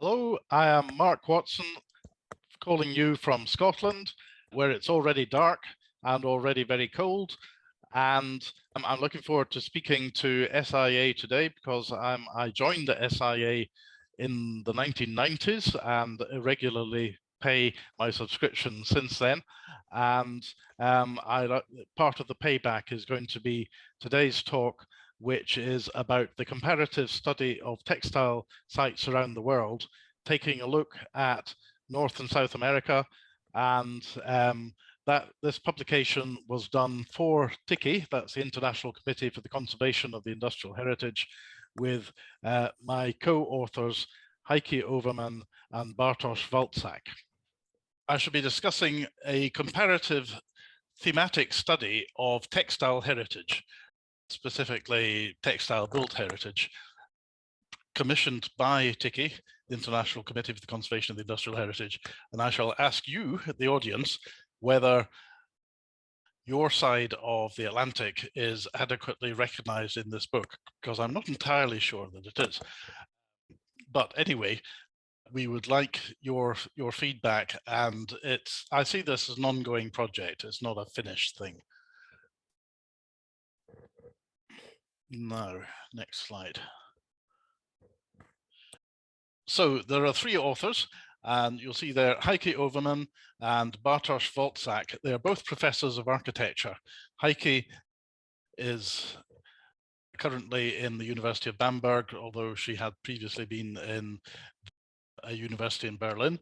Hello, I am Mark Watson, calling you from Scotland, where it's already dark and already very cold. And I'm looking forward to speaking to SIA today because I joined the SIA in the 1990s and regularly pay my subscription since then. And part of the payback is going to be today's talk, which is about the comparative study of textile sites around the world, taking a look at North and South America. And that this publication was done for TICCIH, that's the International Committee for the Conservation of the Industrial Heritage, with my co-authors Heike Overman and Bartosz Walczak. I shall be discussing a comparative thematic study of textile heritage, specifically textile built heritage, commissioned by TICCIH, the International Committee for the Conservation of the Industrial Heritage. And I shall ask you, the audience, whether your side of the Atlantic is adequately recognized in this book, because I'm not entirely sure that it is. But anyway, we would like your feedback, and I see this as an ongoing project. It's not a finished thing. No, next slide. So there are three authors, and you'll see there Heike Overman and Bartosz Walczak. They are both professors of architecture. Heike is currently in the University of Bamberg, although she had previously been in a university in Berlin.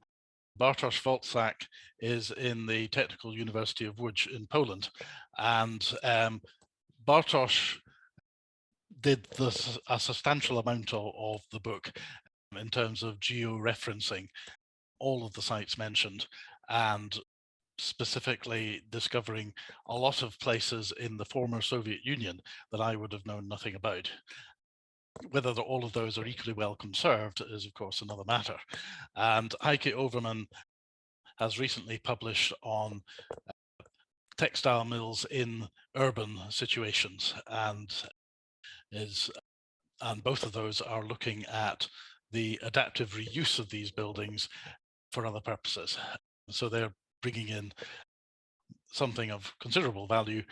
Bartosz Walczak is in the Technical University of Łódź in Poland. And Bartosz did a substantial amount of the book in terms of geo-referencing all of the sites mentioned, and specifically discovering a lot of places in the former Soviet Union that I would have known nothing about. Whether all of those are equally well conserved is, of course, another matter. And Heike Overman has recently published on textile mills in urban situations, and both of those are looking at the adaptive reuse of these buildings for other purposes. So they're bringing in something of considerable value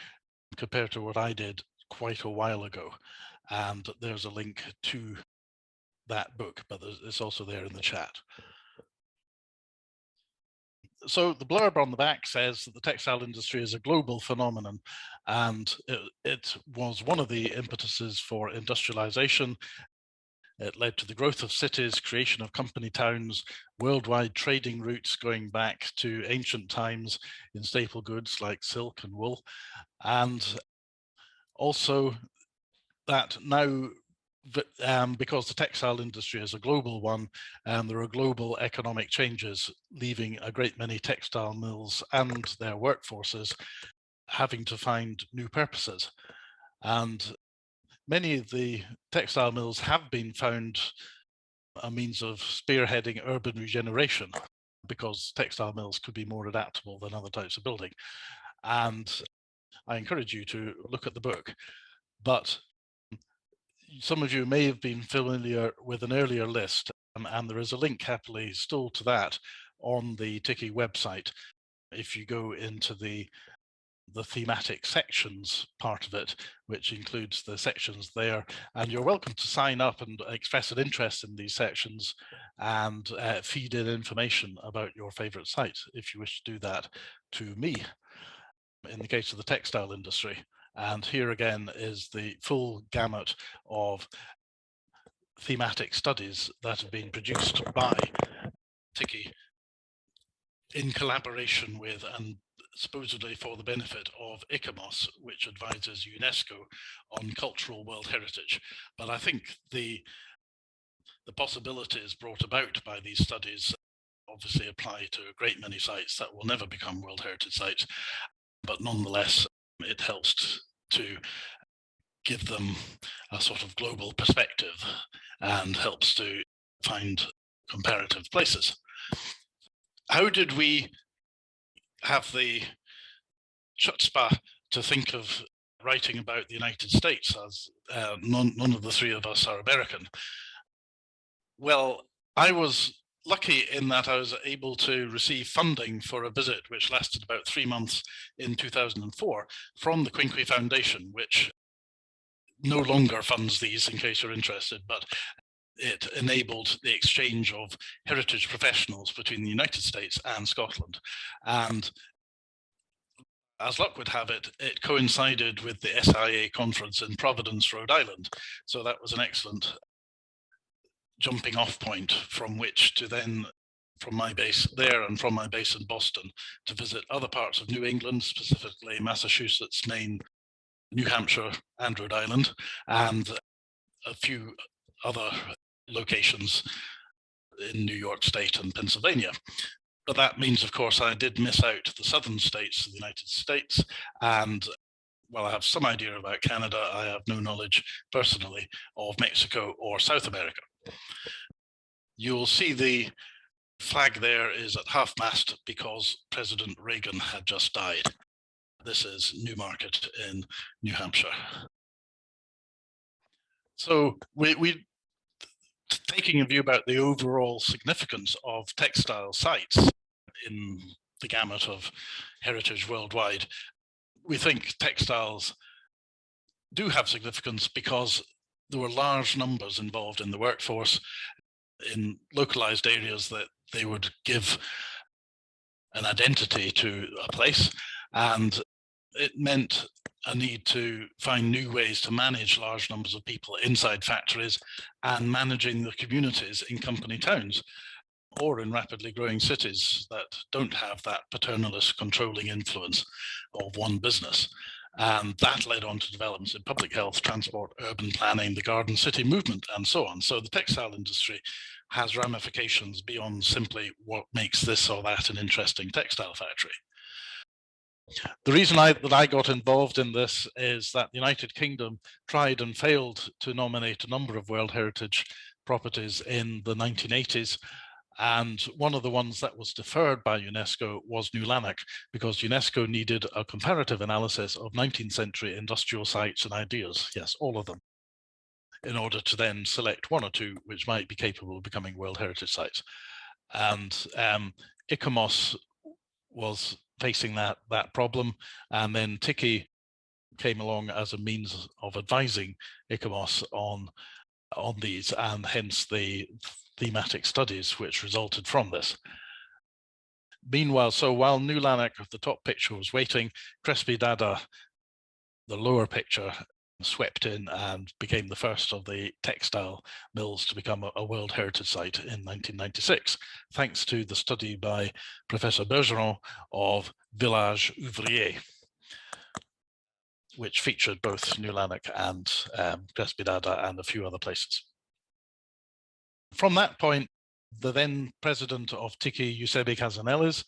compared to what I did quite a while ago. And there's a link to that book, but it's also there in the chat. So the blurb on the back says that the textile industry is a global phenomenon, and it was one of the impetuses for industrialization. It led to the growth of cities, creation of company towns, worldwide trading routes going back to ancient times in staple goods like silk and wool, and also that now, because the textile industry is a global one, and there are global economic changes, leaving a great many textile mills and their workforces having to find new purposes. And many of the textile mills have been found a means of spearheading urban regeneration, because textile mills could be more adaptable than other types of building. And I encourage you to look at the book. But some of you may have been familiar with an earlier list, and there is a link happily still to that on the TICCIH website. If you go into the thematic sections part of it, which includes the sections there, and you're welcome to sign up and express an interest in these sections and feed in information about your favorite site if you wish to do that to me in the case of the textile industry. And here again is the full gamut of thematic studies that have been produced by TICCIH in collaboration with and supposedly for the benefit of ICOMOS, which advises UNESCO on cultural world heritage. But I think the possibilities brought about by these studies obviously apply to a great many sites that will never become World Heritage sites, but nonetheless, it helps to give them a sort of global perspective and helps to find comparative places. How did we have the chutzpah to think of writing about the United States, as none of the three of us are American? Well, I was lucky in that I was able to receive funding for a visit which lasted about 3 months in 2004 from the Quinqui Foundation, which no longer funds these, in case you're interested, but it enabled the exchange of heritage professionals between the United States and Scotland. And as luck would have it, it coincided with the SIA conference in Providence, Rhode Island. So that was an excellent jumping off point from which to then, from my base there and from my base in Boston, to visit other parts of New England, specifically Massachusetts, Maine, New Hampshire, and Rhode Island, and a few other locations in New York State and Pennsylvania. But that means, of course, I did miss out the southern states of the United States. And while I have some idea about Canada, I have no knowledge personally of Mexico or South America. You'll see the flag there is at half-mast because President Reagan had just died. This is Newmarket in New Hampshire. So we taking a view about the overall significance of textile sites in the gamut of heritage worldwide, we think textiles do have significance because there were large numbers involved in the workforce in localized areas that they would give an identity to a place, and it meant a need to find new ways to manage large numbers of people inside factories and managing the communities in company towns or in rapidly growing cities that don't have that paternalist controlling influence of one business. And that led on to developments in public health, transport, urban planning, the garden city movement, and so on. So the textile industry has ramifications beyond simply what makes this or that an interesting textile factory. The reason that I got involved in this is that the United Kingdom tried and failed to nominate a number of World Heritage properties in the 1980s. And one of the ones that was deferred by UNESCO was New Lanark, because UNESCO needed a comparative analysis of 19th century industrial sites and ideas, yes, all of them, in order to then select one or two which might be capable of becoming World Heritage sites. And ICCIH was facing that problem, and then TICCIH came along as a means of advising ICCIH on these, and hence the thematic studies which resulted from this. Meanwhile, so while New Lanark, the top picture, was waiting, Crespi Dada, the lower picture, swept in and became the first of the textile mills to become a World Heritage Site in 1996, thanks to the study by Professor Bergeron of Village Ouvrier, which featured both New Lanark and Crespi Dada and a few other places. From that point, the then president of TICCIH, Giuseppe Casanellis,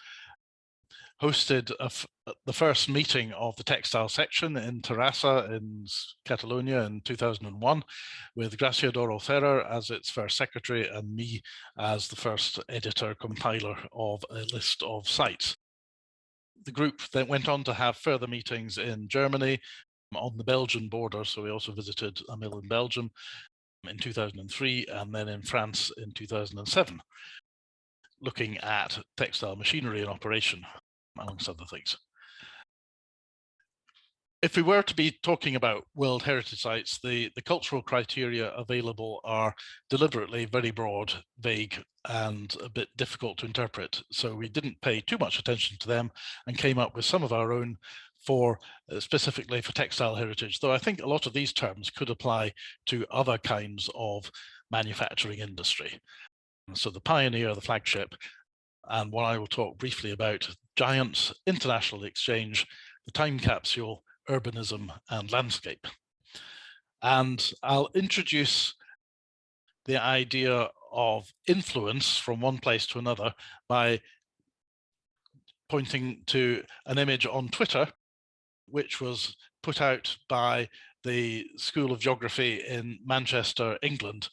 hosted the first meeting of the textile section in Terrassa in Catalonia in 2001, with Gracia Doro Ferrer as its first secretary and me as the first editor compiler of a list of sites. The group then went on to have further meetings in Germany, on the Belgian border, so we also visited a mill in Belgium in 2003, and then in France in 2007, looking at textile machinery in operation, amongst other things. If we were to be talking about World Heritage Sites, the cultural criteria available are deliberately very broad, vague, and a bit difficult to interpret. So we didn't pay too much attention to them and came up with some of our own for specifically for textile heritage, though I think a lot of these terms could apply to other kinds of manufacturing industry. So the pioneer, the flagship, and what I will talk briefly about: giants, international exchange, the time capsule, urbanism, and landscape. And I'll introduce the idea of influence from one place to another by pointing to an image on Twitter, which was put out by the School of Geography in Manchester, England.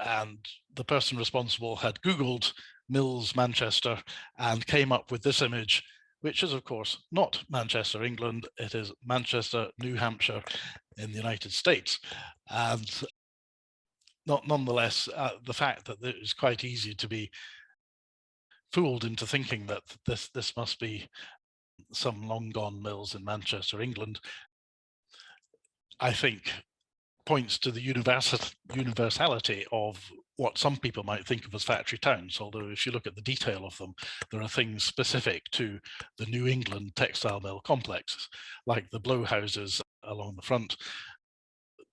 And the person responsible had Googled Mills Manchester and came up with this image, which is, of course, not Manchester, England. It is Manchester, New Hampshire in the United States. And nonetheless, the fact that it is quite easy to be fooled into thinking that this must be some long gone mills in Manchester, England, I think points to the universality of what some people might think of as factory towns. Although if you look at the detail of them, there are things specific to the New England textile mill complexes, like the blow houses along the front,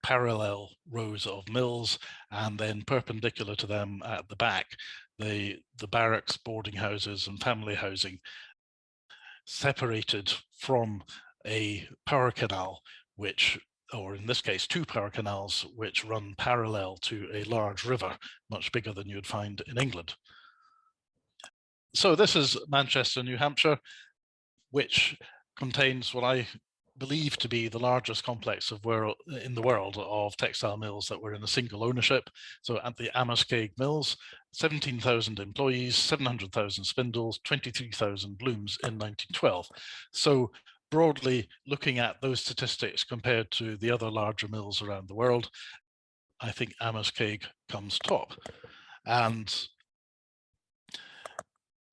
parallel rows of mills, and then perpendicular to them at the back, the barracks, boarding houses, and family housing, separated from a power canal, which, or in this case, two power canals, which run parallel to a large river, much bigger than you'd find in England. So this is Manchester, New Hampshire, which contains what I believe to be the largest complex in the world of textile mills that were in a single ownership. So at the Amoskeag Mills, 17,000 employees, 700,000 spindles, 23,000 looms in 1912. So broadly looking at those statistics compared to the other larger mills around the world, I think Amoskeag comes top.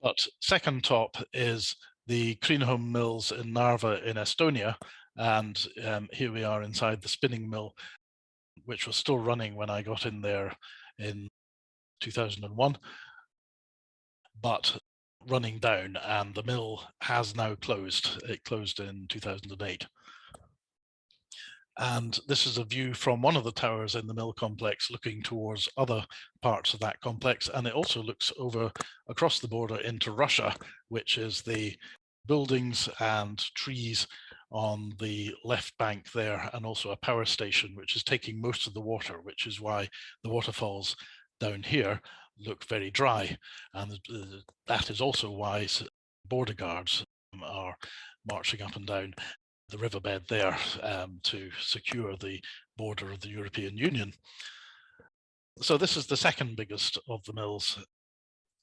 But second top is the Kreenholm mills in Narva in Estonia. And here we are inside the spinning mill, which was still running when I got in there in 2001, but running down, and the mill has now closed. It closed in 2008. And this is a view from one of the towers in the mill complex looking towards other parts of that complex. And it also looks over across the border into Russia, which is the buildings and trees on the left bank there, and also a power station, which is taking most of the water, which is why the waterfalls down here look very dry. And that is also why border guards are marching up and down the riverbed there to secure the border of the European Union. So this is the second biggest of the mills,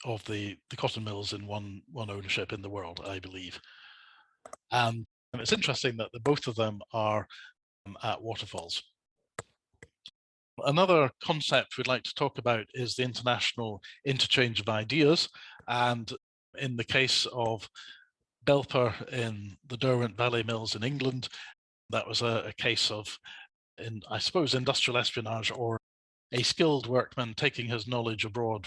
of the cotton mills in one ownership in the world, I believe. And it's interesting that both of them are at waterfalls. Another concept we'd like to talk about is the international interchange of ideas. And in the case of Belper in the Derwent Valley Mills in England, that was a case of, I suppose, industrial espionage, or a skilled workman taking his knowledge abroad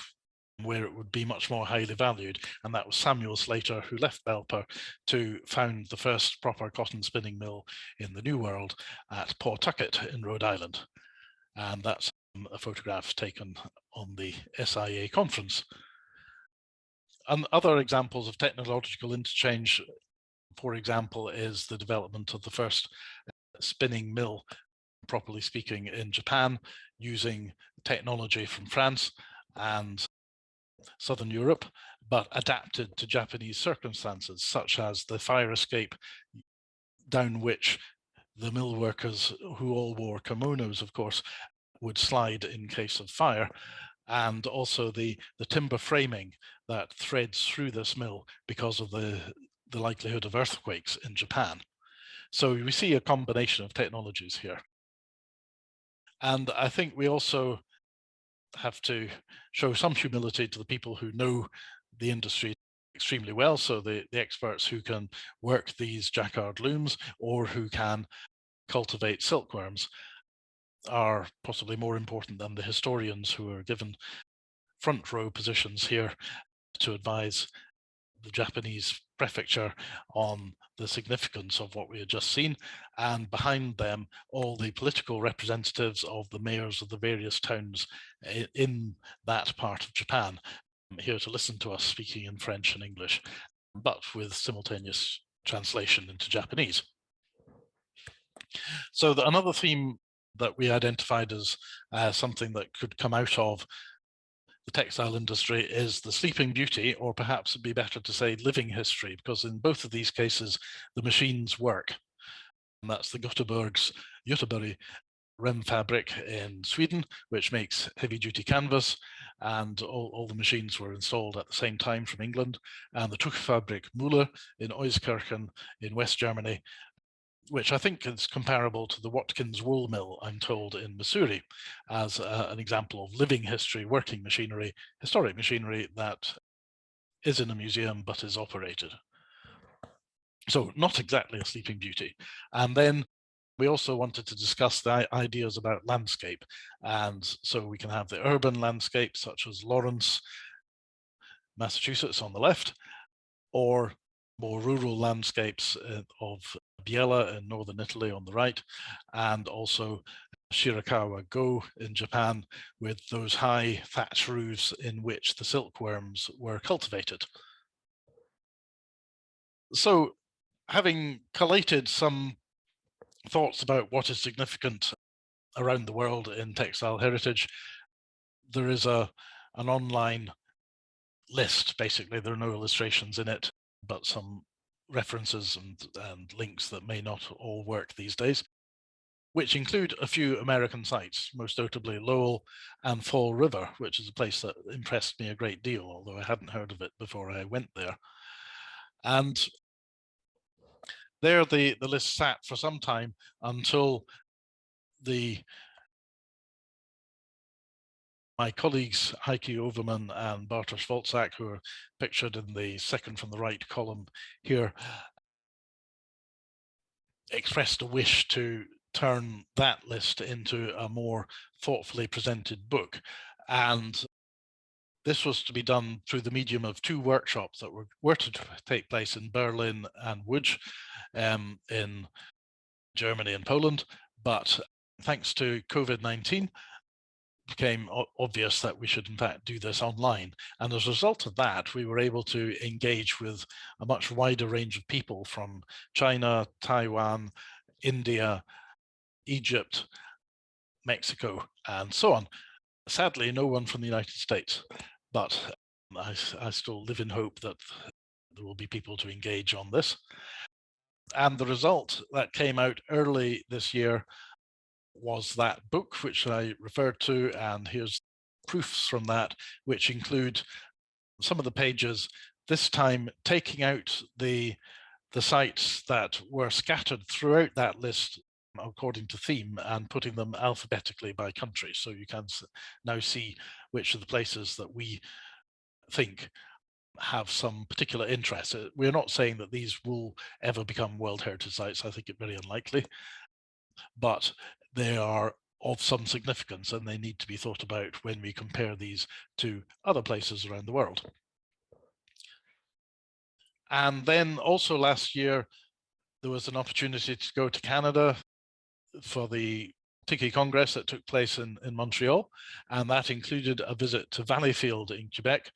where it would be much more highly valued. And that was Samuel Slater, who left Belper to found the first proper cotton spinning mill in the New World at Pawtucket in Rhode Island. And that's a photograph taken on the SIA conference. And other examples of technological interchange, for example, is the development of the first spinning mill, properly speaking, in Japan, using technology from France and Southern Europe, but adapted to Japanese circumstances, such as the fire escape down which the mill workers, who all wore kimonos, of course, would slide in case of fire, and also the timber framing that threads through this mill because of the likelihood of earthquakes in Japan. So we see a combination of technologies here. And I think we also have to show some humility to the people who know the industry extremely well. So the experts who can work these jacquard looms or who can cultivate silkworms are possibly more important than the historians who are given front row positions here to advise the Japanese prefecture on the significance of what we had just seen, and behind them all the political representatives of the mayors of the various towns in that part of Japan, here to listen to us speaking in French and English, but with simultaneous translation into Japanese. So another theme that we identified as something that could come out of the textile industry is the sleeping beauty, or perhaps it'd be better to say living history, because in both of these cases, the machines work. And that's the Göteborg Rem fabric in Sweden, which makes heavy duty canvas, and all the machines were installed at the same time from England, and the Tuchfabrik Müller in Euskirchen in West Germany, which I think is comparable to the Watkins wool mill, I'm told, in Missouri, as an example of living history, working machinery, historic machinery that is in a museum but is operated. So not exactly a sleeping beauty. And then we also wanted to discuss the ideas about landscape. And so we can have the urban landscape, such as Lawrence, Massachusetts on the left, or more rural landscapes of Biella in northern Italy on the right, and also Shirakawa-go in Japan, with those high thatch roofs in which the silkworms were cultivated. So, having collated some thoughts about what is significant around the world in textile heritage, there is an online list. Basically, there are no illustrations in it, but some references and links that may not all work these days, which include a few American sites, most notably Lowell and Fall River, which is a place that impressed me a great deal, although I hadn't heard of it before I went there. And there the list sat for some time until my colleagues Heike Overman and Bartosz Wolczak, who are pictured in the second from the right column here, expressed a wish to turn that list into a more thoughtfully presented book. And this was to be done through the medium of two workshops that were to take place in Berlin and Łódź in Germany and Poland. But thanks to COVID-19, became obvious that we should in fact do this online. And as a result of that, we were able to engage with a much wider range of people from China, Taiwan, India, Egypt, Mexico, and so on. Sadly, no one from the United States, but I still live in hope that there will be people to engage on this. And the result that came out early this year was that book which I referred to, and here's proofs from that, which include some of the pages, this time taking out the sites that were scattered throughout that list according to theme and putting them alphabetically by country. So you can now see which are the places that we think have some particular interest. We're not saying that these will ever become World Heritage Sites. I think it very unlikely, but they are of some significance and they need to be thought about when we compare these to other places around the world. And then also last year, there was an opportunity to go to Canada for the TICCIH Congress that took place in Montreal, and that included a visit to Valleyfield in Quebec,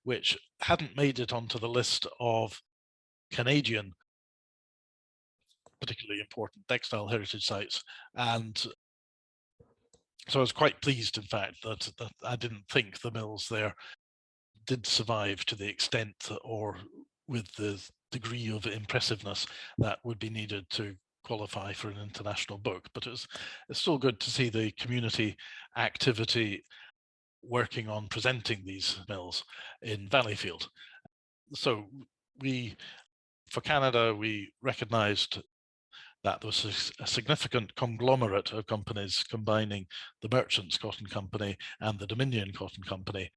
which hadn't made it onto the list of Canadian particularly important textile heritage sites. And so I was quite pleased, in fact, that I didn't think the mills there did survive to the extent or with the degree of impressiveness that would be needed to qualify for an international book. But it's still good to see the community activity working on presenting these mills in Valleyfield. So for Canada, we recognized that there was a significant conglomerate of companies combining the Merchants Cotton Company and the Dominion Cotton Company,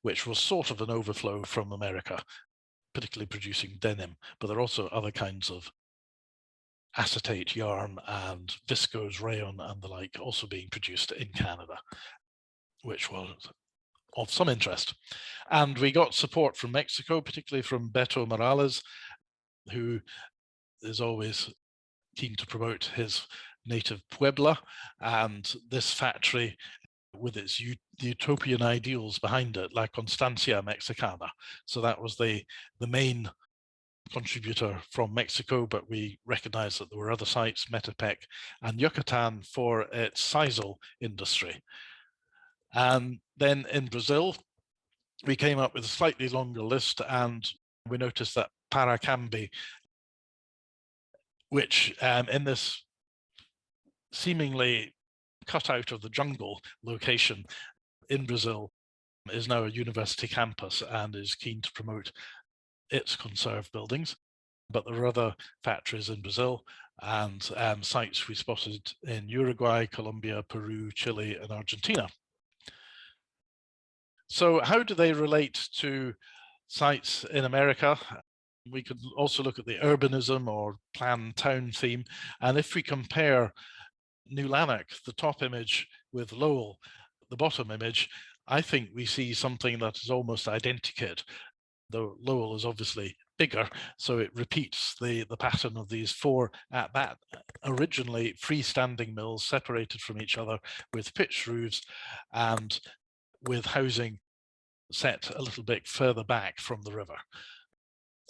which was sort of an overflow from America, particularly producing denim, but there are also other kinds of acetate yarn and viscose rayon and the like also being produced in Canada, which was of some interest. And we got support from Mexico, particularly from Beto Morales, who is always keen to promote his native Puebla, and this factory with its utopian ideals behind it, La Constancia Mexicana. So that was the main contributor from Mexico, but we recognize that there were other sites, Metepec and Yucatan, for its sisal industry. And then in Brazil, we came up with a slightly longer list, and we noticed that Paracambi, which in this seemingly cut out of the jungle location in Brazil, is now a university campus and is keen to promote its conserved buildings. but there are other factories in Brazil and sites we spotted in Uruguay, Colombia, Peru, Chile, and Argentina. So how do they relate to sites in America? We could also look at the urbanism or planned town theme. And if we compare New Lanark, the top image, with Lowell, the bottom image, I think we see something that is almost identikit, though Lowell is obviously bigger, so it repeats the pattern of these four at that originally freestanding mills separated from each other with pitched roofs and with housing set a little bit further back from the river.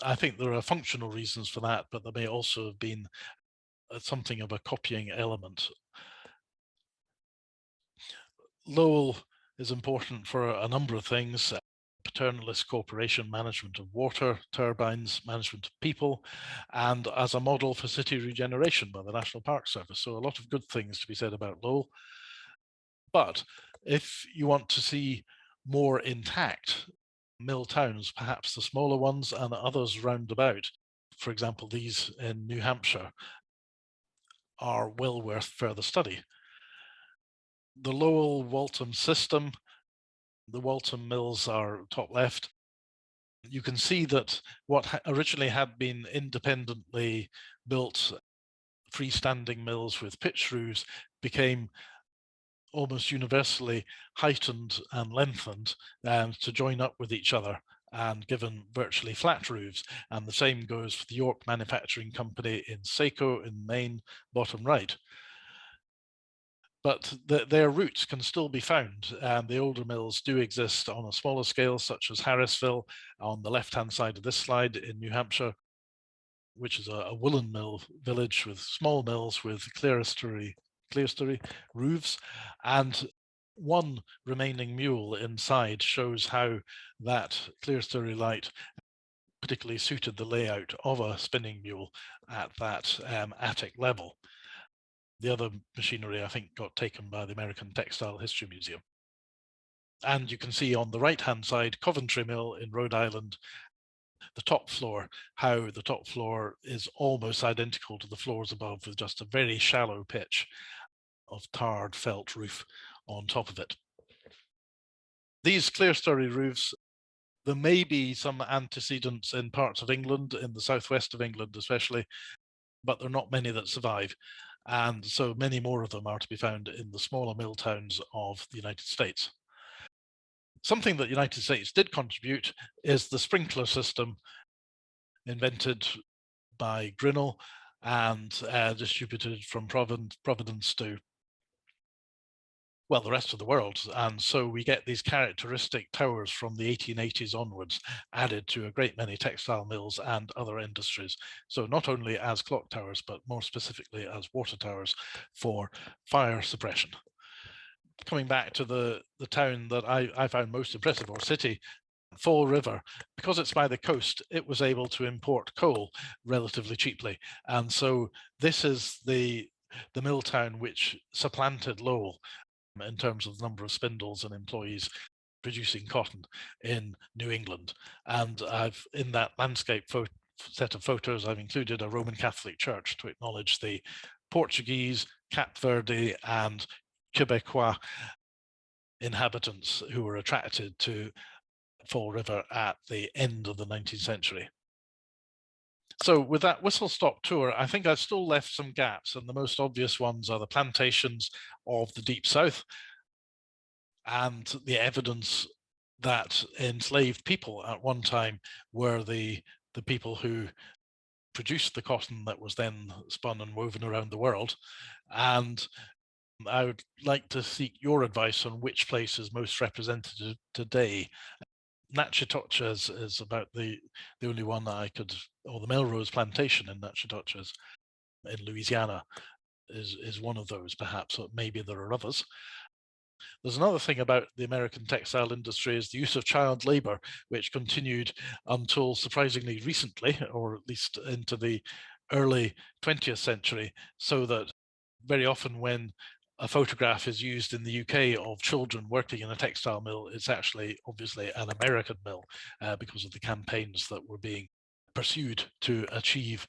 I think there are functional reasons for that, but there may also have been something of a copying element. Lowell is important for a number of things: paternalist corporation management of water, turbines, management of people, and as a model for city regeneration by the National Park Service. So a lot of good things to be said about Lowell. But if you want to see more intact mill towns, perhaps the smaller ones and others round about, for example, these in New Hampshire, are well worth further study. The Lowell-Waltham system, the Waltham mills are top left. You can see that what originally had been independently built freestanding mills with pitched roofs became almost universally heightened and lengthened to join up with each other and given virtually flat roofs. And the same goes for the York Manufacturing Company in Saco in Maine, bottom right. But their roots can still be found, and the older mills do exist on a smaller scale, such as Harrisville on the left-hand side of this slide in New Hampshire, which is a woolen mill village with small mills with clerestory roofs, and one remaining mule inside shows how that clerestory light particularly suited the layout of a spinning mule at that attic level. The other machinery, I think, got taken by the American Textile History Museum. And you can see on the right-hand side, Coventry Mill in Rhode Island, the top floor, how the top floor is almost identical to the floors above with just a very shallow pitch of tarred felt roof on top of it. These clerestory roofs, there may be some antecedents in parts of England, in the southwest of England especially, but there are not many that survive. And so many more of them are to be found in the smaller mill towns of the United States. Something that the United States did contribute is the sprinkler system invented by Grinnell and distributed from Providence to, well, the rest of the world. And so we get these characteristic towers from the 1880s onwards added to a great many textile mills and other industries. So not only as clock towers, but more specifically as water towers for fire suppression. Coming back to the town that I found most impressive, or city, Fall River, because it's by the coast, it was able to import coal relatively cheaply. And so this is the mill town which supplanted Lowell in terms of the number of spindles and employees producing cotton in New England. And I've, in that landscape set of photos, I've included a Roman Catholic church to acknowledge the Portuguese, Cape Verde, and Quebecois inhabitants who were attracted to Fall River at the end of the 19th century. So with that whistle-stop tour, I think I've still left some gaps, and the most obvious ones are the plantations of the Deep South and the evidence that enslaved people at one time were the people who produced the cotton that was then spun and woven around the world. And I would like to seek your advice on which place is most representative today. Natchitoches is about the only one that I could, or the Melrose Plantation in Natchitoches in Louisiana is one of those, perhaps, or maybe there are others. There's another thing about the American textile industry is the use of child labor, which continued until surprisingly recently, or at least into the early 20th century, so that very often when a photograph is used in the UK of children working in a textile mill, it's actually obviously an American mill because of the campaigns that were being pursued to achieve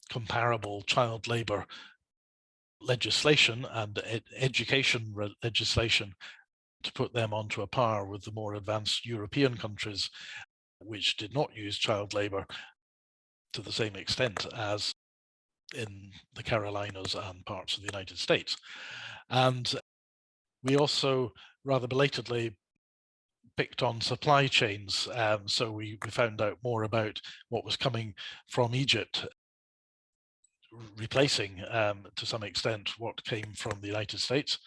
comparable child labor legislation and education legislation to put them onto a par with the more advanced European countries, which did not use child labor to the same extent as in the Carolinas and parts of the United States. And we also rather belatedly picked on supply chains. So we found out more about what was coming from Egypt, replacing to some extent what came from the United States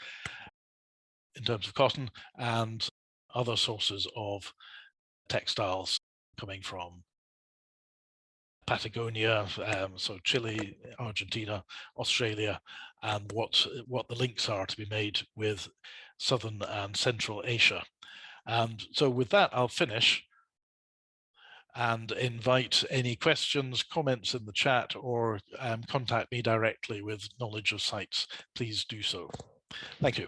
in terms of cotton, and other sources of textiles coming from Patagonia, so Chile, Argentina, Australia, and what the links are to be made with Southern and Central Asia. And so with that, I'll finish and invite any questions, comments in the chat, or contact me directly with knowledge of CICCIH. Please do so. Thank you.